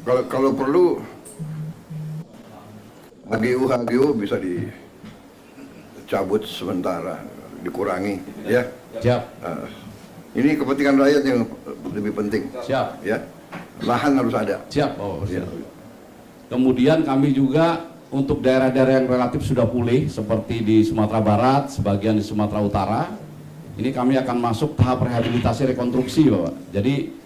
Kalau perlu HGU bisa dicabut sementara, dikurangi, ya. Siap. Ini kepentingan rakyat yang lebih penting. Siap. Ya, lahan harus ada. Siap, Bapak Ya. Presiden. Kemudian kami juga untuk daerah-daerah yang relatif sudah pulih seperti di Sumatera Barat, sebagian di Sumatera Utara, ini kami akan masuk tahap rehabilitasi rekonstruksi, Bapak. Jadi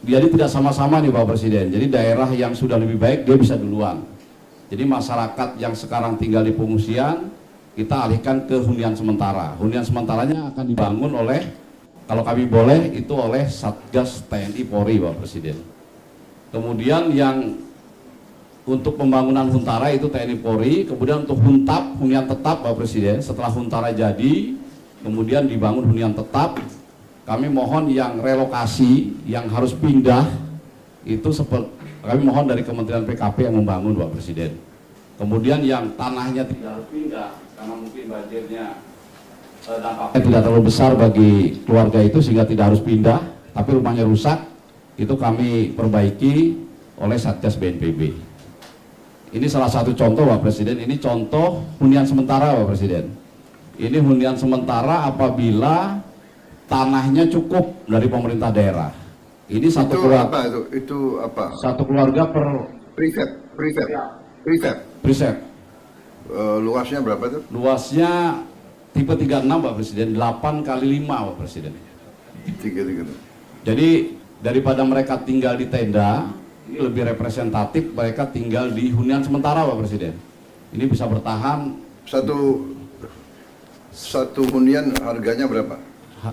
tidak sama-sama nih Bapak Presiden. Jadi daerah yang sudah lebih baik dia bisa duluan. Jadi masyarakat yang sekarang tinggal di pengungsian kita alihkan ke hunian sementara. Hunian sementaranya akan dibangun oleh, kalau kami boleh, itu oleh Satgas TNI Polri, Bapak Presiden. Kemudian yang untuk pembangunan Huntara itu TNI Polri, kemudian untuk Huntap, hunian tetap Bapak Presiden, setelah Huntara jadi, kemudian dibangun hunian tetap, kami mohon yang relokasi, yang harus pindah, itu kami mohon dari Kementerian PKP yang membangun Bapak Presiden. Kemudian yang tanahnya tidak harus pindah, karena mungkin banjirnya dampaknya tidak terlalu besar bagi keluarga itu sehingga tidak harus pindah, tapi rumahnya rusak, itu kami perbaiki oleh Satgas BNPB. Ini salah satu contoh Bapak Presiden, ini contoh hunian sementara Bapak Presiden. Ini hunian sementara apabila tanahnya cukup dari pemerintah daerah. Ini satu keluarga. Apa itu? Itu apa? Satu keluarga per Prefab. preset. Luasnya berapa tuh? Luasnya tipe 36 Pak Presiden, 8 kali 5 Pak Presiden. 3. Jadi daripada mereka tinggal di tenda, ini lebih representatif mereka tinggal di hunian sementara Pak Presiden. Ini bisa bertahan. Satu hunian harganya berapa?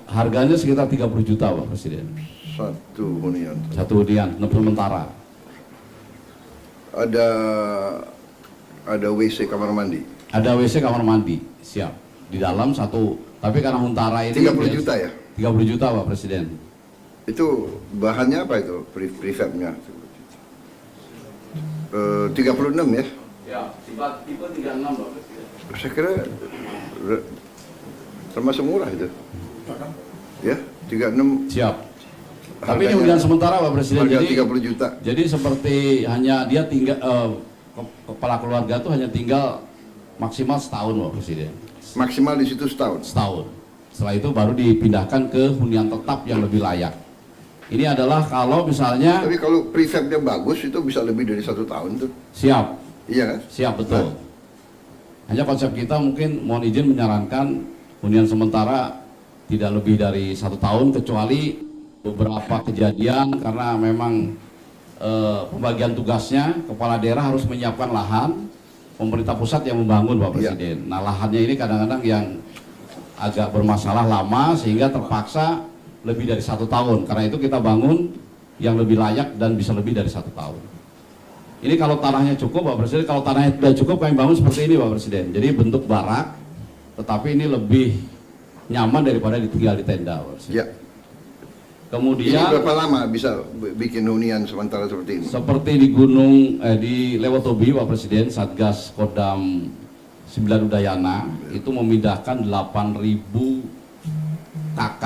Harganya sekitar 30 juta Pak Presiden. Satu hunian sementara. Ada WC kamar mandi. Ada WC kamar mandi, siap. Di dalam satu, tapi karena Huntara ini 30 juta ya? 30 juta Pak Presiden. Itu bahannya apa itu? Prefabnya? 36 ya? Ya, tipe 36 Pak Presiden. Saya kira termasuk murah itu. Ya, 36. Siap. Tapi ini hunian sementara Pak Presiden. Harga Jadi 30 juta. Jadi seperti hanya dia tinggal kepala keluarga tuh hanya tinggal maksimal setahun Pak Presiden. Maksimal di situ setahun. Setelah itu baru dipindahkan ke hunian tetap yang lebih layak. Ini adalah kalau misalnya. Tapi kalau prefabnya bagus itu bisa lebih dari 1 tahun tuh. Siap. Iya kan? Siap, betul. Hanya konsep kita mungkin mohon izin menyarankan hunian sementara tidak lebih dari 1 tahun, kecuali beberapa kejadian karena memang pembagian tugasnya kepala daerah harus menyiapkan lahan, pemerintah pusat yang membangun Pak Presiden. Nah lahannya ini kadang-kadang yang agak bermasalah lama sehingga terpaksa lebih dari 1 tahun. Karena itu kita bangun yang lebih layak dan bisa lebih dari 1 tahun. Ini kalau tanahnya cukup Pak Presiden, kalau tanahnya tidak cukup kami bangun seperti ini Pak Presiden. Jadi bentuk barak, tetapi ini lebih nyaman daripada ditinggal di tenda Pak Presiden. Ya. Kemudian ini berapa lama bisa bikin hunian sementara seperti ini? Seperti di di Lewotobi Pak Presiden, Satgas Kodam 9 Udayana itu memindahkan 8.000 KK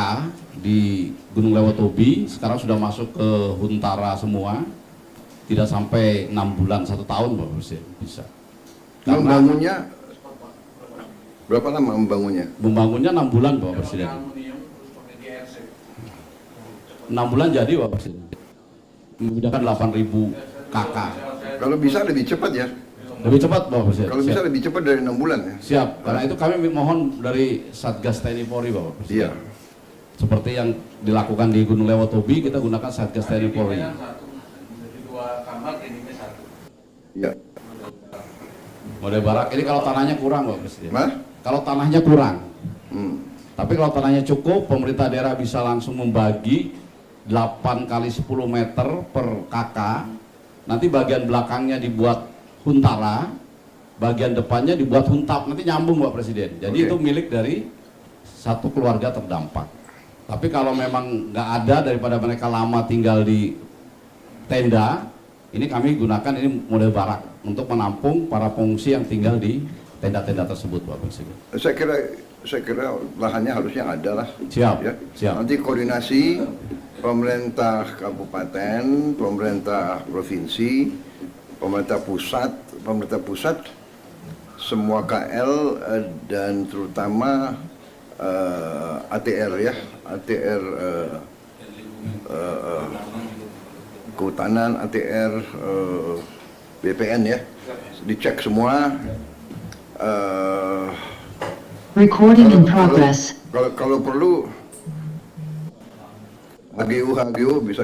di Gunung Lewotobi, sekarang sudah masuk ke Huntara semua. Tidak sampai 6 bulan, 1 tahun Pak Presiden bisa. Membangunnya berapa lama membangunnya? Membangunnya 6 bulan Pak Presiden. 6 bulan jadi Pak Presiden. Memindahkan 8.000 KK. Kalau bisa lebih cepat ya? Lebih cepat Bapak Presiden. Kalau bisa lebih cepat dari 6 bulan ya? Siap, karena itu kami mohon dari Satgas TNI Polri Bapak Presiden. Iya. Seperti yang dilakukan di Gunung Lewotobi, kita gunakan Satgas TNI Polri. Iya. Model barak ini kalau tanahnya kurang Bapak Presiden. Mas? Kalau tanahnya kurang. Tapi kalau tanahnya cukup, pemerintah daerah bisa langsung membagi 8 kali 10 meter per KK. Nanti bagian belakangnya dibuat Huntara, bagian depannya dibuat Huntap, nanti nyambung Pak Presiden. Jadi itu milik dari satu keluarga terdampak. Tapi kalau memang nggak ada daripada mereka lama tinggal di tenda, ini kami gunakan ini model barak untuk menampung para pengungsi yang tinggal di tenda-tenda tersebut Pak Presiden. Saya kira saya kira lahannya harusnya ada lah. Siap, Ya. siap. Nanti koordinasi pemerintah kabupaten, pemerintah provinsi, pemerintah pusat, semua KL dan terutama ATR ya, ATR kehutanan, ATR BPN ya, dicek semua. Recording in progress. Kalau perlu HGU bisa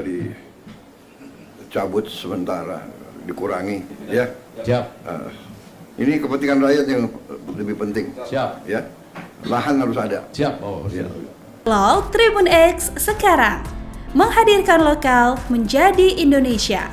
dicabut sementara, dikurangi ya. Siap, Ini kepentingan rakyat yang lebih penting siap, ya. Lahan harus ada. siap. Oh, Ya. siap. Vlog Tribun X sekarang menghadirkan lokal menjadi Indonesia.